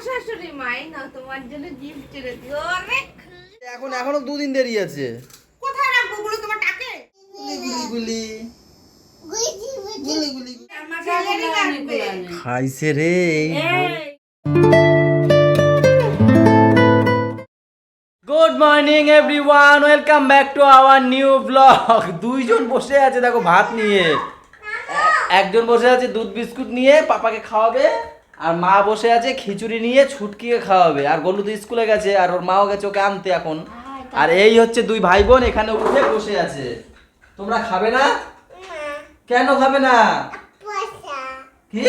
শাশুড়ি মাই না তোমার জন্য গিফট রেখে এখনো 2 দিন দেরি আছে। কোথায় রাখবো গুলো তোমার টাকে? গুলি আমার গ্যালারি রাখবে। খাইছে রে। Good morning everyone, welcome back to our new blog. দুইজন বসে আছে দেখো ভাত নিয়ে, একজন বসে আছে দুধ বিস্কুট নিয়ে পাপাকে খাওয়াবে, আর মা বসে আছে খিচুড়ি নিয়ে ছুটকিকে খাওয়াবে। আর গলু তো স্কুলে গেছে আর ওর মাও গেছে ওকে আনতে এখন। আর এই হচ্ছে দুই ভাই বোন এখানে উঠে বসে আছে। তোমরা খাবে না? কেন খাবে না? কি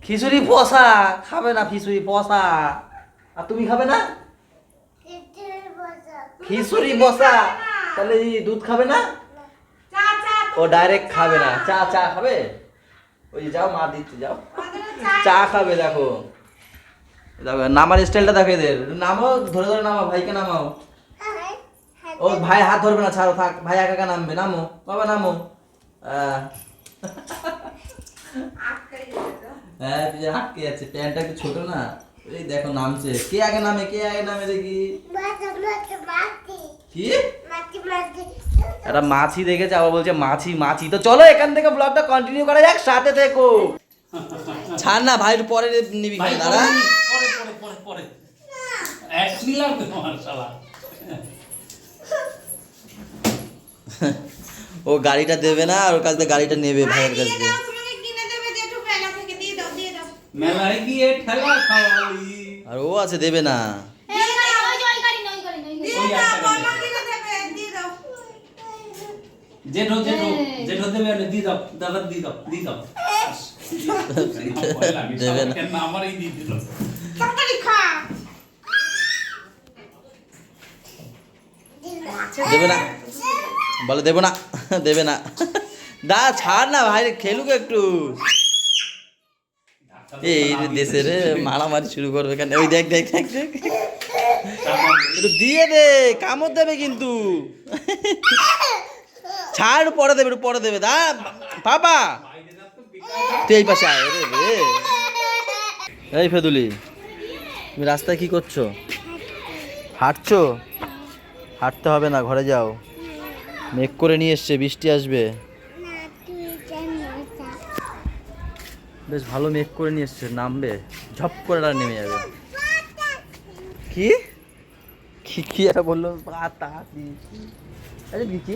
খিচুড়ি পসা খাবে না? খিচুড়ি পসা। আর তুমি খাবে না? খিচুড়ি বসা। তাহলে দুধ খাবে না? ও ডাইরেক্ট খাবে না। চা চা খাবে? ওই যাও মা দিচ্ছে, যাও চা খাবে। দেখো দেখো নামার স্টাইলটা দেখো এদের। নামাও, ধরে ধরে নামাও, ভাইকে নামাও। ও ভাই হাত ধরবে না, ছাড়ো থাক, ভাই একা একা নামবে। নামো বাবা, নামো। হ্যাঁ তুই আটকে যাচ্ছে, প্যান্টটা একটু ছোট না। এই দেখো নামছে। কে আগে নামে, কে আগে নামে দেখি। কি একটা মাছি দেখেছে, আবার বলছে মাছি মাছি। তো চলো এখান থেকে ব্লগটা কন্টিনিউ করা যাক, সাথে থেকো। ছাড় না ভাই, একটু পরে নিবি খাই, দাঁড়া। পরে এক নিলাম তোমার শালা। ও গাড়িটা দেবে না, আর ওর কাছ থেকে গাড়িটা নেবে ভাইয়ের কাছ থেকে। মেলায় গিয়ে ঠেলা খাওয়ালি। আর ও আছে দেবে না। জেঠো জেঠো জেঠো দেবে, দিয়ে দাও দাদা, দিয়ে দাও দিয়ে দাও। দেবে না। আমারই দিয়ে দিল। দেবে না বলে, দেবো না দেবে না। দা ছাড় না ভাই, খেলুক একটু। এই দেশে রে মারামারি শুরু করবে কেন? ওই দেখ দেখ দেখ দেখ, একটু দিয়ে দে, কামড় দেবে কিন্তু। ছাড়, পরে দেবে, একটু পরে দেবে। দা বাবা তুই এই পাশে আয় রে রে। এই ফেদুলি, তুমি রাস্তায় কি করছো? হাঁটছো? হাঁটতে হবে না, ঘরে যাও। মেঘ করে নিয়ে এসছে, বৃষ্টি আসবে। বেশ ভালো মেঘ করে নিয়ে এসছে, নামবে ঝপ করে আর নেমে যাবে। কি কি কি এটা বললো? কি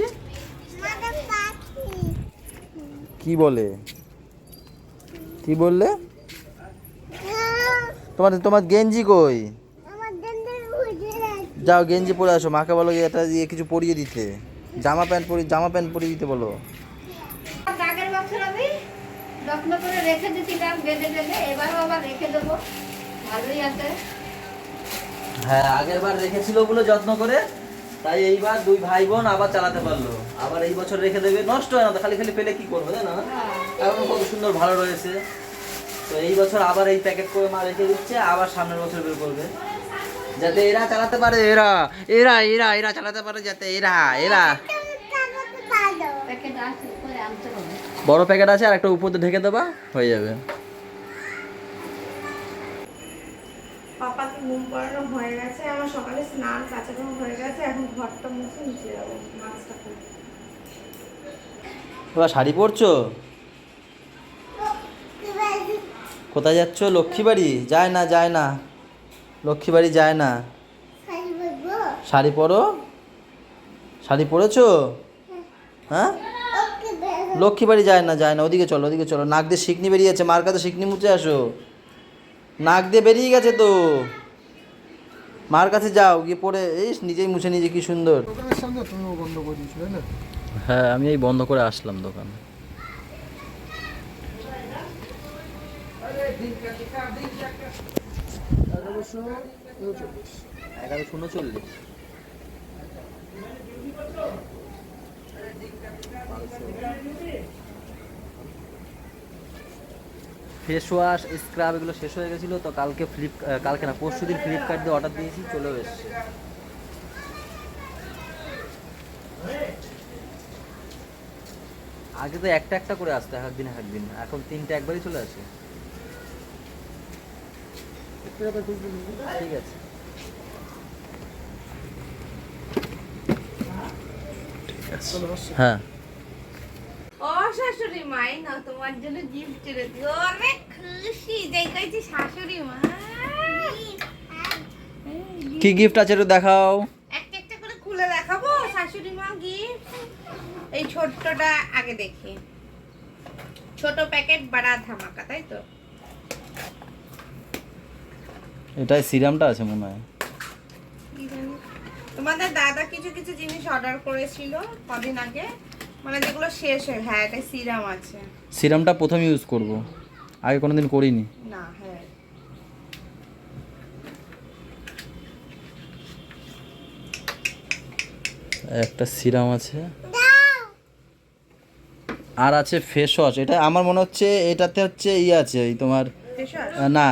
কি বলে? কি বললে? তোমার তোমার গেঞ্জি কই? যাও গেঞ্জি পরে আসো, মাকে বলো এটা দিয়ে কিছু পরিয়ে দিতে। জামা প্যান্ট পরিয়ে দিতে বলো। আগের বছর আমি যত্ন করে রেখে দিয়েছিলাম বেঁধে বেঁধে, এবারও আবার রেখে দেবো। ভালোই আছে। হ্যাঁ আগের বার রেখেছিল বলে যত্ন করে, তাই এইবার দুই ভাই বোন আবার চালাতে পারলো। আবার এই বছর রেখে দেবে, নষ্ট হয় না তো, খালি খালি পেলে কি করবো, তাই না? এখন কত সুন্দর ভালো রয়েছে। তো এই বছর আবার এই প্যাকেট করে মা রেখে দিচ্ছে, আবার সামনের বছর বের করবে, যাতে এরা চালাতে পারে। এরা এরা এরা এরা চালাতে পারে, যাতে এরা এরা। বড় প্যাকেট আছে, আর একটা উপর দিয়ে ঢেকে দেবা, হয়ে যাবে। পাপাকে ঘুম পাড়ানো হয়ে গেছে, আমার সকালে স্নান কাচানো হয়ে গেছে, এখন ঘরটা মুছে নিচে যাবো মাছটা করে। এবার শাড়ি পরছো? কোথায় যাচ্ছ? লক্ষ্মীবাড়ি? যায় না যায় না, লক্ষ্মীবাড়ি যায় না। শাড়ি পরো। শাড়ি পরেছো? হ্যাঁ লক্ষ্মীবাড়ি যায় না যায় না, ওদিকে চলো ওদিকে চলো। নাক দিয়ে শিকনি বেরিয়েছে, মার কাছে শিকনি মুছে আসো। নাক দিয়ে বেরিয়ে গেছে তো, মার কাছে যাও, গিয়ে পরে এই নিজেই মুছে নিজে, কি সুন্দর। হ্যাঁ আমি এই বন্ধ করে আসলাম দোকান। ফেস ওয়াশ স্ক্রাব এগুলো শেষ হয়ে গেছিলো, তো কালকে না পরশু দিন ফ্লিপকার্ট দিয়ে অর্ডার দিয়েছি, চলেও এসছে। আগে তো একটা একটা করে আসতো এক একদিন, এখন 3টে একবারই চলে আসে। ঠিক আছে। হ্যাঁ ও শাশুড়ি মাই না তোমার জন্য গিফট রেখেছি। অনেক খুশি যাই কইছি শাশুড়ি মা। কি গিফট আছে একটু দেখাও। একটা একটা করে খুলে দেখাবো শাশুড়ি মা গিফট। এই ছোট্টটা আগে দেখি। ছোট প্যাকেট বড় ধামাকা, তাই তো? এটাই সিরামটা আছে মনে হয়। কি জানি। তোমাদের দাদা কিছু কিছু জিনিস অর্ডার করেছিল কদিন আগে, মানে যেগুলো শেষ হয়ে। হ্যাঁ, এটা সিরাম আছে। সিরামটা প্রথম ইউজ করব, আগে কোনোদিন করিনি। না, হ্যাঁ একটা সিরাম আছে আর আছে ফেস ওয়াশ। এটা আমার মনে হচ্ছে এটাতে হচ্ছে আছে এই তোমার না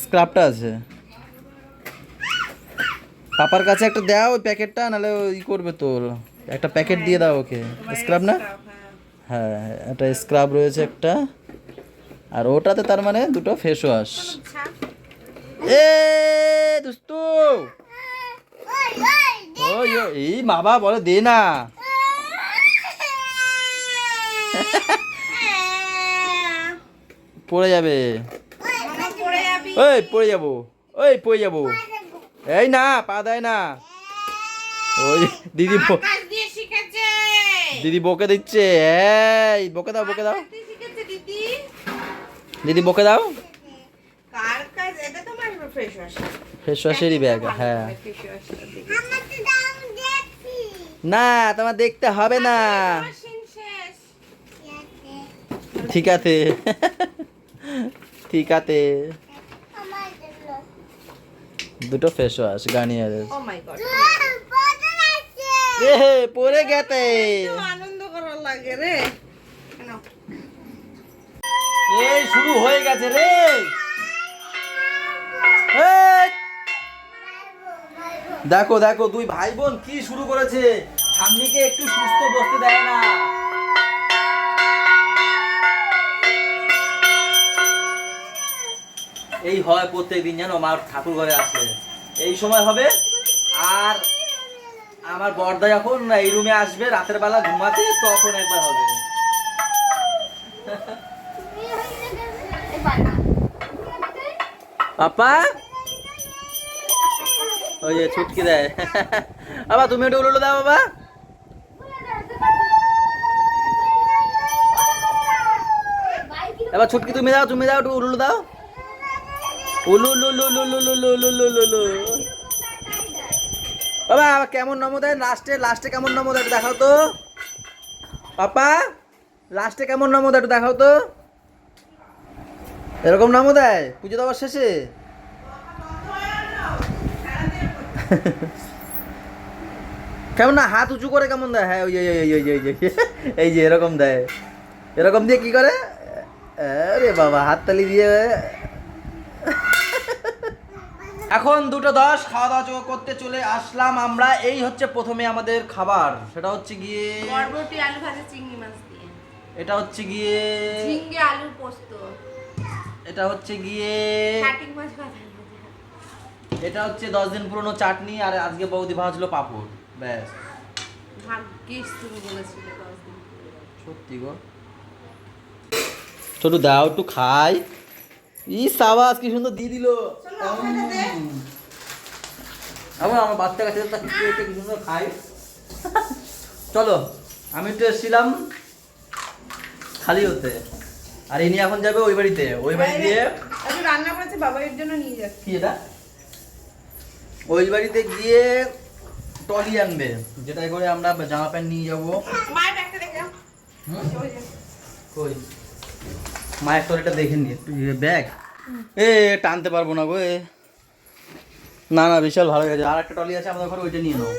স্ক্রাবটা আছে। পাপার কাছে একটা দাও ওই প্যাকেটটা, নাহলে ওই করবে তো। একটা প্যাকেট দিয়ে দাও ওকে। স্ক্রাব না? হ্যাঁ, একটা স্ক্রাব রয়েছে একটা, আর ওটাতে তার মানে দুটো ফেস ওয়াশ। এ দুস্তু ওই এই বাবা বলে দে না। পড়ে যাবে। ওই পড়ে যাবো, ওই পড়ে যাবো। এই না পা দেয় না। ওই দিদি দিদি বকে দিচ্ছে। এই বকে দাও, বকে দাও দিদি, বকে দাও। ফেস ওয়াশেরই ব্যাগ। হ্যাঁ না তোমার দেখতে হবে না। ঠিক আছে ঠিক আছে। দুটো ফেস ওয়াশ গার্নিয়ারের। ও মাই গড, এ পড়ে গেছে। আনন্দ করার লাগে রে। এই শুরু হয়ে গেছে রে। দেখো দেখো দুই ভাই বোন কি শুরু করেছে। ঠাম্মিকে একটু সুস্থ বসতে দেয় না। এই হয় প্রত্যেকদিন জানো, আমার ঠাকুর ঘরে আসলে এই সময় হবে। আর আমার বড়দা যখন এই রুমে আসবে রাতের বেলা ঘুমাতে, তখন একবার হবে। পাপা ওই যে ছুটকি দেয়। বাবা তুমি একটু উলুলো দাও বাবা। এবার ছুটকি তুমি দাও, তুমি দাও একটু উলুলো দাও। উলু লু লু লু লু লু লু লু লু লু লু। বাবা কেমন নমো দেয় লাস্টে, লাস্টে কেমন নমো দেয় একটু দেখাও তো। পাপা লাস্টে কেমন নমো দেয় একটু দেখাও তো। এরকম নামও দেয় পুজো দেওয়ার শেষে। কেমন না হাত উঁচু করে কেমন দেয়। হ্যাঁ ওই এই যে এরকম দেয়। এরকম দিয়ে কি করে? আরে বাবা হাততালি দিয়ে। এখন 2:10 খাওয়া দাওয়া করতে চলে আসলাম আমরা। এই হচ্ছে প্রথমে আমাদের খাবার, সেটা হচ্ছে গিয়ে বরবটি আলু ভাজা চিংড়ি মাছ দিয়ে। এটা হচ্ছে গিয়ে ঝিঙ্গে আলুর পোস্ত। এটা হচ্ছে গিয়ে কাটিং মাছ ভাজা। এটা হচ্ছে 10 দিন পুরনো চাটনি, আর আজকে বৌদি ভাজলো পাপড়। ব্যাস। ভাগ্যিস তুমি বলেছিলে 10 দিন। সত্যি গো। ছোটু দাও একটু খাই। ই সাবাস কি সুন্দর দিয়ে দিল। আমার বাচ্চা কাছে কি সুন্দর খাই। চলো আমি একটু এসেছিলাম খালি হতে, আর ইনি এখন যাবে ওই বাড়িতে। ওই বাড়ি দিয়ে আমি রান্না করেছি বাবার জন্য নিয়ে যাচ্ছি। কি এটা? ওই বাড়িতে গিয়ে টলি আনবে, যেটাই করে আমরা জামা প্যান্ট নিয়ে যাবো। মায়ের ব্যাগটা দেখে নাও। কই মায়ের টলিটা দেখে নি ব্যাগ। এ টানতে পারবো না গো। না না বিশাল ভালো গেছে। আর একটা টলি আছে আমাদের ঘরে, ওইটা নিয়ে নাও।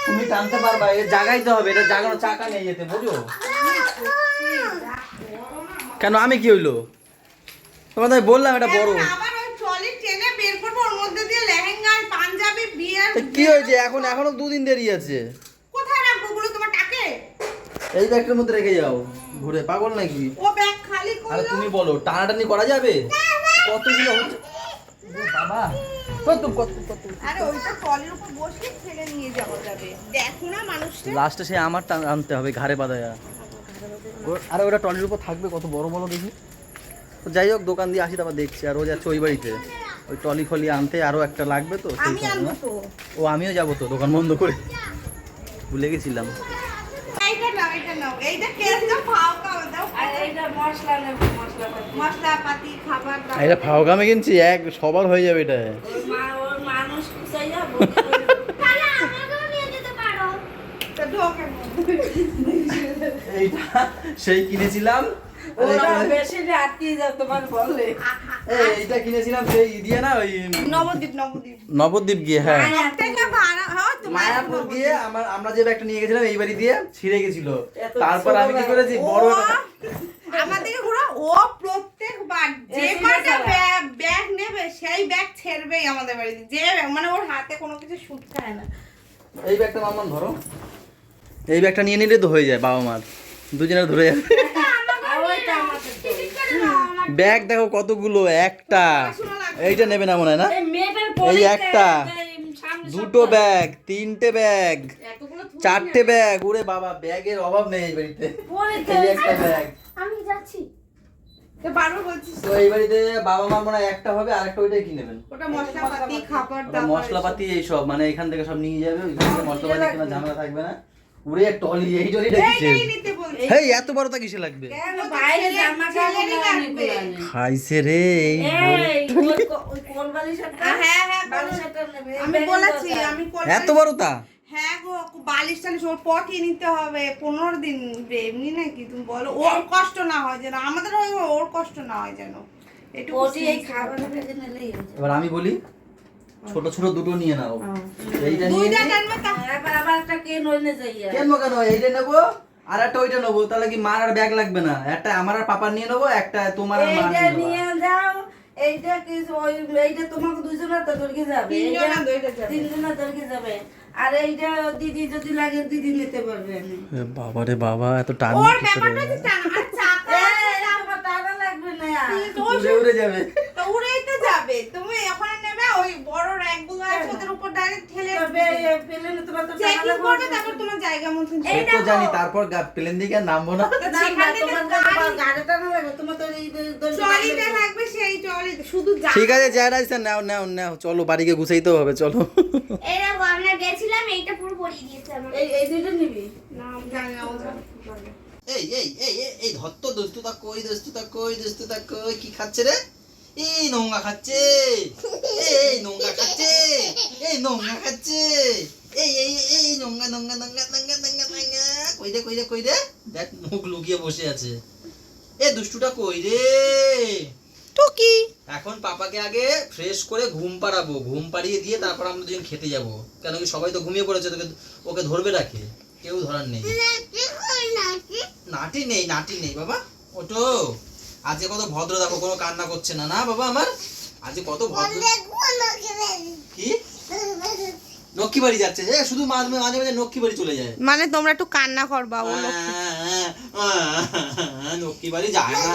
তুমি টানতে পারবা, এটা জাগাইতে হবে। এটা জাগানো চাকা নিয়ে যেতে বুঝো। কেন আমি কি হইলো? তোমার আমি বললাম এটা বড়। আবার ওই ট্রলি টেনে বের করব, ওর মধ্যে দিয়ে লেহেঙ্গা আর পাঞ্জাবি বিয়ার। কি হয়েছে? এখনো 2 দিন দেরি আছে। কোথায় রাখবো ওগুলো তোমার টাকে? এই ব্যাগটার মধ্যে রেখে যাও। ঘুরে পাগল নাকি? ও ব্যাগ খালি আরে করলো। তুমি বলো টানাটানি করা যাবে? কতগুলো হচ্ছে? বাবা কত কত কত আরে ওইটা ট্রলির উপর বসে ফেলে নিয়ে যাওয়া যাবে, দেখো না মানুষটা। লাস্টে সে আমার আনতে হবে ঘাড়ে বাঁধায়া। আরে ওটা ট্রলির উপর থাকবে, কত বড় বড় দেখি। তো যাই হোক, দোকান দিয়ে আসি তারপর দেখছি। আর ও যাচ্ছে ওই বাড়িতে, ওই ট্রলি ফলি আনতে, আরও একটা লাগবে তো সেই আমি আনবো কারণে। তো। ও আমিও যাবো তো, দোকান বন্ধ করে ভুলে গেছিলাম। এইটা নাও, এইটা নাও, এইটা কেস দাও, ফাও খাও দাও। আর এইটা মশলা নেব, মশলাপাতি খাবার দাও। এটা ফাওগামে কিনছি, এক সবার হয়ে যাবে এটা। ওর মানুষ কুচাইয়া বলি তাহলে আমাকেও নিয়ে যেতে পারো। তো ঢোকে না। এইটা সেই কিনেছিলাম। আর ওরা এটা- বেশি আটকে যাও তোমার বললে। এইটা কিনেছিলাম সেই দিয়ে না, ওই নবদ্বীপ নবদ্বীপ গিয়ে। হ্যাঁ, থেকে ভাড়া হয় তোমার মায়াপুর গিয়ে আমরা যে ব্যাগটা নিয়ে গেছিলাম এই বাড়ি দিয়ে ছিঁড়ে গেছিল। এত তারপর ছোট আমি কি ব্যাগ। করেছি, বড় একটা আমাদের ঘোরা ও প্রত্যেকবার যে এসি কটা চালায়। ব্যাগ নেবে সেই ব্যাগ ছেড়বেই আমাদের বাড়িতে, যে bag, মানে ওর হাতে কোনো কিছু শুট খায় না। এই ব্যাগটা মাম্মান ধরো, এই ব্যাগটা নিয়ে নিলে তো হয়ে যায়, বাবা মার দুজনের ধরে যাবে। আর ওইটা আমাদের তো। ব্যাগ দেখো কতগুলো, একটা এইটা নেবে না মনে হয় না, এই মেয়েটার এই পরীক্ষা, একটা, এই সামনে দুটো সপ্তাহে। ব্যাগ, তিনটে ব্যাগ, এতগুলো থুতু চারটে ব্যাগ। ওরে বাবা, ব্যাগের অভাব নেই এই বাড়িতে। পরীক্ষা এই একটা ব্যাগ। আমি যাচ্ছি। তো বারবার বলছিস তো এই বাড়িতে বাবা মার মনে হয় একটা হবে, আর একটা ওইটাই কি নেবেন। ওটা মশলাপাতি খাবার ওটা দাবার মশলাপাতি এইসব, মানে এখান থেকে সব নিয়ে যাবে, ওইখান থেকে মশলাপাতি কেনা ঝামেলা থাকবে না। উড়ে টলি, এই টলিটা কিসের? এইটাই নিতে বলছি। হেই, এত বড় তা কিসে লাগবে? কেন বাইরে জামা ছেলেরই কাপড় লাগবে। লাগবে। খাইছে রে এই এই ওই কোল বালিশটা, হ্যাঁ, হ্যাঁ, বালিশটা নেবে। এই আমি ব্যাগের বলেছি, দরকার। আমি এত বড় তা? হ্যাঁ গো, বালিশ টালিশ ওর পটিয়ে নিতে হবে 15 দিন, এমনি নাকি তুমি বলো, ওর কষ্ট না হয় যেন, আমাদের ওর কষ্ট না হয় যেন, একটু ওটি এই খাবারের ব্যাগে নিলেই হয়ে যাবে। এবার আমি বলি, ছোট ছোট দুটো নিয়ে নাও, এইটা নিয়ে দুইটা নিই। টানবে তা এবার আবার একটা কে নইলে যাইয়া। কেন কেন, এইটা নেবো আর একটা ওইটা নেবো, তাহলে কি মার আর ব্যাগ লাগবে না? একটা আমার আর পাপার নিয়ে নেবো, একটা তোমার আর মার এইটা নিয়ে নেবো। নিয়ে যাও, এইটা কি ওই এইটা তোমাকে দুইজনের তো দরকি যাবে, তিনজনের দরকি যাবে। তিনজনের দরকি যাবে। আর এইটা দিদি যদি লাগে দিদি নিতে পারবে। আমি বাবা রে বাবা, এত টান ওর ব্যাপারটা হচ্ছে টানা, আর চাকা আমার টাকা লাগবে না। উড়ে উড়ে যাবে। তো উড়েই তো যাবে, তুমি ওখানে নেবে, ওই বড় র্যাকগুলো আছে ওদের উপর ডাইরেক্ট ঠেলে তবে পেলে নিতে পারতো টাকা চেকিং লাগবে। করবে, তারপর তোমার জায়গা মতন সে তো জানি, তারপর প্লেন দিকে আর নামবো না। তো না, সেখান থেকে তোমার গাড়ি টাকা লাগবে, তোমার তো এই ট্রলিটা লাগবে, সেই ট্রলি শুধু যা ঠিক আছে, যা রাইছে নাও নাও নাও, চলো বাড়িকে গুছাইতে হবে, চলো। এই দেখো আমরা গেছিলাম, এইটা পুরো পরিয়ে দিয়েছে আমার। এই দুটো নিবি। না জানি না, ও জানে। এই এই এই এই এই ধত্ত দোস্তুতা কই, দোস্তুতা কই, দোস্তুতা কই, কি খাচ্ছে রে? এই নোংরা খাচ্ছে, এই নোংরা খাচ্ছে, এই নোংরা খাচ্ছে, এই এই এই নোংরা নোংরা নোংরা নোংরা নোংরা নোংরা, কই রে কই রে কই রে? দেখ মুখ লুকিয়ে বসে আছে। এ দুষ্টুটা কই রে? টুকি এখন পাপাকে আগে ফ্রেশ করে ঘুম পাড়াবো, ঘুম পাড়িয়ে দিয়ে তারপর আমরা দুজন খেতে যাবো। কেন কি সবাই তো ঘুমিয়ে পড়েছে, তোকে ওকে ধরবে রাখে, কেউ ধরার নেই। নাটি নেই, নাটি নেই বাবা, ওটো আজকে কত ভদ্র, দেখো কোনো কান্না করছে না, না বাবা আমার আজকে কত ভদ্র। কি লক্ষ্মী বাড়ি যাচ্ছে, শুধু মাঝে মাঝে মাঝে লক্ষ্মী বাড়ি চলে যায়। মানে তোমরা একটু কান্না করবা, ও লক্ষ্মী বাড়ি যায় না,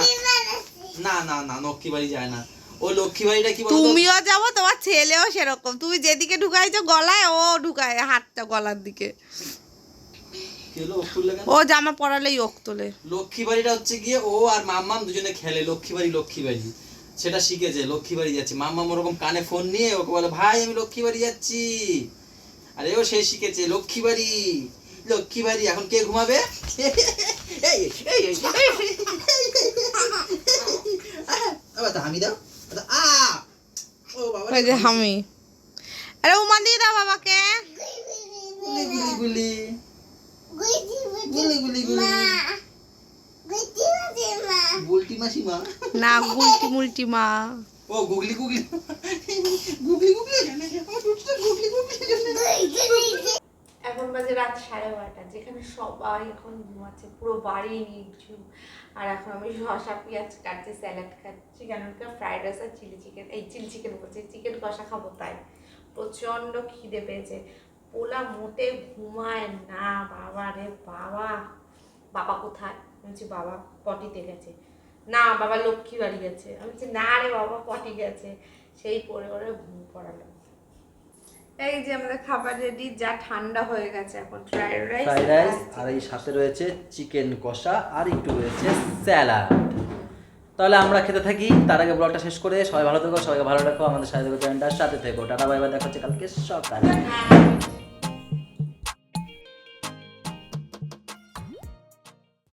না না না, লক্ষ্মী বাড়ি যায় না। ও লক্ষ্মী বাড়িটা কি বলতো, তুমিও যাবো, তোমার ছেলেও সেরকম, তুমি যেদিকে ঢুকাইছো গলায়, ও ঢুকায় হাতটা গলার দিকে, কি হলো, ও খুললে কেন? ও জামা পরালেই ওক তোলে। লক্ষ্মী বাড়িটা হচ্ছে গিয়ে ও আর মাম্মাম দুজনে খেলে, লক্ষ্মী বাড়ি সেটা শিখেছে, লক্ষ্মী বাড়ি যাচ্ছে। মাম্মাম ওরকম কানে ফোন নিয়ে ওকে বলে, ভাই আমি লক্ষ্মী বাড়ি যাচ্ছি, আর এও সে শিখেছে লক্ষ্মী বাড়ি, লক্ষ্মী বাড়ি। এখন কে ঘুমাবে? এই, এই, এই, আবার হামি দাও, আ ও বাবা, ওই যে আমি, আরে উমা দিয়ে দাও বাবাকে। গুলি গুলি গুলি গুলি গুলি গুলটি মাসিমা, না গুলটি মুলটি মা। ও গুগলি গুগলি গুগলি গুগলি, আমার দুধটা গুগলি গুগলি। এখন বাজে রাত 12:30, যেখানে সবাই এখন ঘুমাচ্ছে, পুরো বাড়ি নির্জুম। আর এখন আমি শসা পেঁয়াজ কাটছি, স্যালাড খাচ্ছি, কেন কি ফ্রাইড রাইস আর চিলি চিকেন করছি, চিকেন কষা খাবো, তাই প্রচণ্ড খিদে পেয়েছে। পোলা মোটে ঘুমায় না, বাবা রে বাবা। বাবা কোথায়? বলছি বাবা পটিতে গেছে। না বাবা লক্ষ্মী বাড়ি গেছে। আমি বলছি না রে বাবা পটি গেছে। সেই পরে ওরে পড়ালাম। এই যে আমাদের খাবার রেডি, যা ঠান্ডা হয়ে গেছে এখন ফ্রাইড রাইস আর এই সাথে রয়েছে চিকেন কষা আর একটু রয়েছে স্যালাড। তাহলে আমরা খেতে থাকি, তার আগে ব্লগটা শেষ করে সবাই ভালো থেকো, সবাইকে ভালো রাখো, আমাদের সাথে থেকো, চ্যানেলটার সাথে থেকো। টাটা বাই বাই, দেখা হচ্ছে কালকে সকালে।